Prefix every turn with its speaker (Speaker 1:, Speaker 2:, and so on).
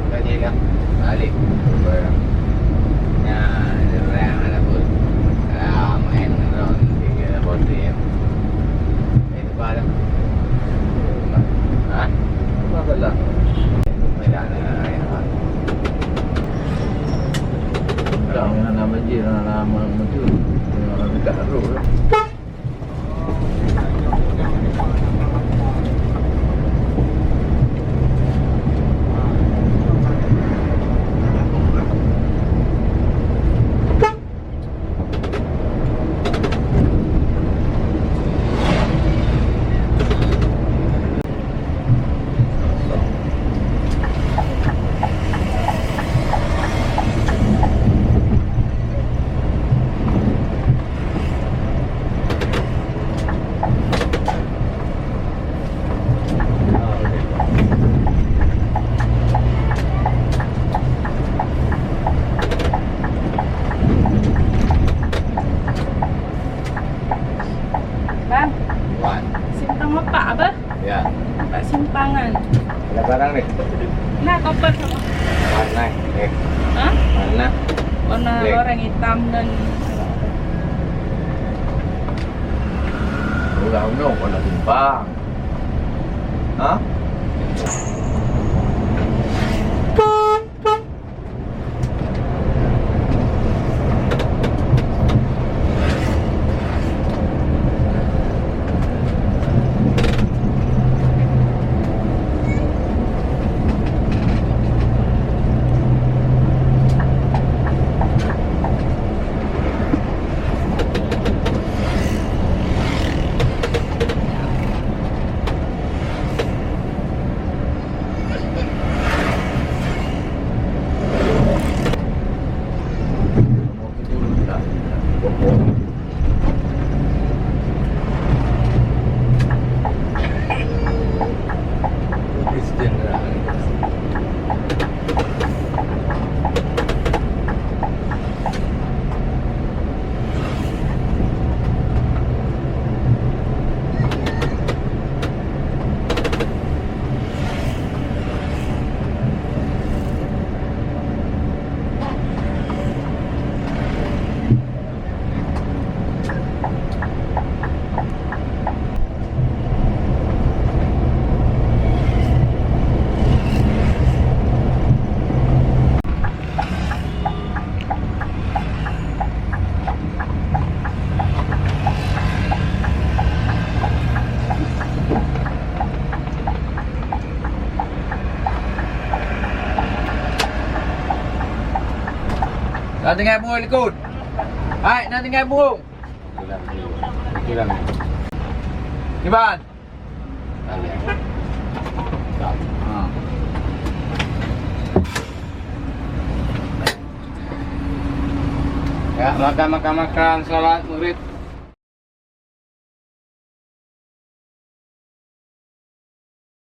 Speaker 1: Ganyan lang. Balik. Yan. Kaya na po. Mayan na ron. Hindi na po siya. Ito pa lang. Ha? Bakit lang? Kaya na yan.
Speaker 2: Kaya nga naman dyan, nalaman mo dyan. Nagkaro.
Speaker 3: Bang,
Speaker 1: One.
Speaker 3: simpang mo pa ba?
Speaker 1: Yan.
Speaker 3: Simpangan.
Speaker 1: Labarang nih.
Speaker 3: Na, kapal sa
Speaker 1: Mana?
Speaker 3: ha?
Speaker 1: Mana?
Speaker 3: Warna
Speaker 1: Black.
Speaker 3: orang hitam dan
Speaker 2: Wala ko nung, wala din pa. Ha?
Speaker 1: Christian lah.
Speaker 2: Nanti nga bunga likod. Ay, nanti nga bunga.
Speaker 1: Itu lang.
Speaker 2: Iban.
Speaker 1: Ah. Ya, makan salat maghrib.